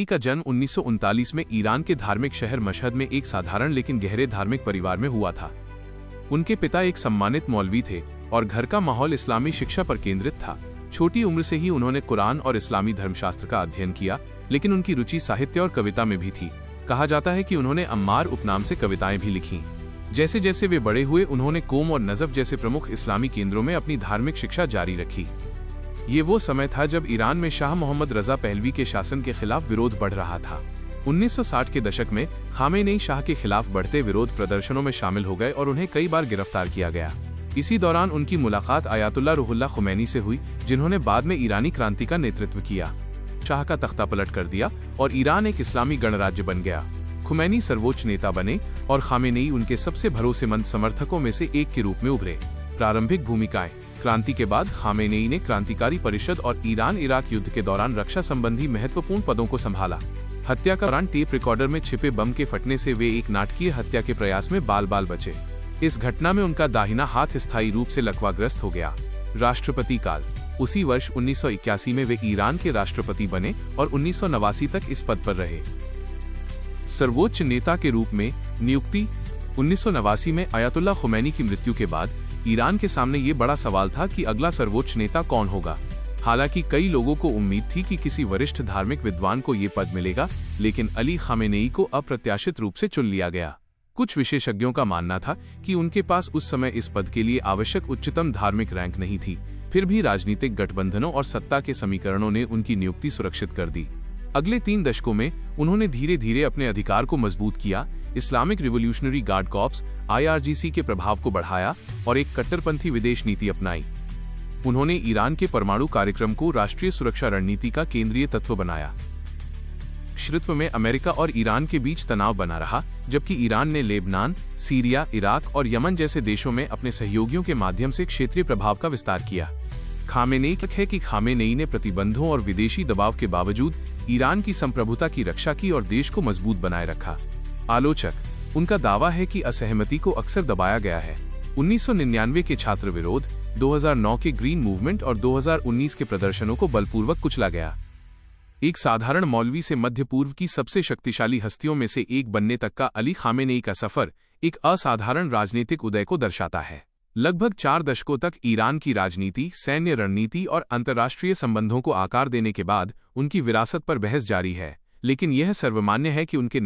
का जन्म 1939 में ईरान के धार्मिक शहर मशहद में एक साधारण लेकिन गहरे धार्मिक परिवार में हुआ था। उनके पिता एक सम्मानित मौलवी थे और घर का माहौल इस्लामी शिक्षा पर केंद्रित था। छोटी उम्र से ही उन्होंने कुरान और इस्लामी धर्मशास्त्र का अध्ययन किया, लेकिन उनकी रुचि साहित्य और कविता में भी थी। कहा जाता है कि उन्होंने अम्मार उपनाम से कविताएं भी लिखीं। जैसे जैसे वे बड़े हुए, उन्होंने कोम और नजफ जैसे प्रमुख इस्लामी केंद्रों में अपनी धार्मिक शिक्षा जारी रखी। ये वो समय था जब ईरान में शाह मोहम्मद रजा पहलवी के शासन के खिलाफ विरोध बढ़ रहा था। 1960 के दशक में खामेनेई शाह के खिलाफ बढ़ते विरोध प्रदर्शनों में शामिल हो गए और उन्हें कई बार गिरफ्तार किया गया। इसी दौरान उनकी मुलाकात आयतुल्लाह रूहुल्लाह खुमैनी से हुई, जिन्होंने बाद में ईरानी क्रांति का नेतृत्व किया, शाह का तख्ता पलट कर दिया और ईरान एक इस्लामी गणराज्य बन गया। खुमैनी सर्वोच्च नेता बने और खामेनेई उनके सबसे भरोसेमंद समर्थकों में से एक के रूप में उभरे। प्रारंभिक भूमिकाएं। क्रांति के बाद खामेनेई ने क्रांतिकारी परिषद और ईरान इराक युद्ध के दौरान रक्षा संबंधी महत्वपूर्ण पदों को संभाला। हत्या का दौरान टेप रिकॉर्डर में छिपे बम के फटने से वे एक नाटकीय हत्या के प्रयास में बाल बाल बचे। इस घटना में उनका दाहिना हाथ स्थायी रूप से लकवाग्रस्त हो गया। राष्ट्रपति काल। उसी वर्ष 1981 में वे ईरान के राष्ट्रपति बने और 1989 तक इस पद पर रहे। सर्वोच्च नेता के रूप में नियुक्ति। 1989 में आयतुल्लाह खुमैनी की मृत्यु के बाद ईरान के सामने ये बड़ा सवाल था कि अगला सर्वोच्च नेता कौन होगा। हालांकि कई लोगों को उम्मीद थी कि किसी वरिष्ठ धार्मिक विद्वान को ये पद मिलेगा, लेकिन अली खामेनेई को अप्रत्याशित रूप से चुन लिया गया। कुछ विशेषज्ञों का मानना था कि उनके पास उस समय इस पद के लिए आवश्यक उच्चतम धार्मिक रैंक नहीं थी। फिर भी राजनीतिक गठबंधनों और सत्ता के समीकरणों ने उनकी नियुक्ति सुरक्षित कर दी। अगले 3 दशकों में उन्होंने धीरे धीरे अपने अधिकार को मजबूत किया, Islamic revolutionary guard corps (IRGC) के प्रभाव को बढ़ाया और एक कट्टरपंथी विदेश नीति अपनाई। उन्होंने ईरान के परमाणु कार्यक्रम को राष्ट्रीय सुरक्षा रणनीति का केंद्रीय तत्व बनाया। नेतृत्व में अमेरिका और ईरान के बीच तनाव बना रहा, जबकि ईरान ने लेबनान, सीरिया, इराक और यमन जैसे देशों में अपने सहयोगियों के माध्यम से क्षेत्रीय प्रभाव का विस्तार किया। खामेनेई ने प्रतिबंधों और विदेशी दबाव के बावजूद ईरान की संप्रभुता की रक्षा की और देश को मजबूत बनाए रखा। आलोचक। उनका दावा है कि असहमति को अक्सर दबाया गया है। 1999 के छात्र विरोध, 2009 के ग्रीन मूवमेंट और 2019 के प्रदर्शनों को बलपूर्वक कुचला गया। एक साधारण मौलवी से मध्य पूर्व की सबसे शक्तिशाली हस्तियों में से एक बनने तक का अली खामेनेई का सफर एक असाधारण राजनीतिक उदय को दर्शाता है। लगभग 4 दशकों तक ईरान की राजनीति, सैन्य रणनीति और अंतर्राष्ट्रीय संबंधों को आकार देने के बाद उनकी विरासत पर बहस जारी है, लेकिन यह सर्वमान्य है कि उनके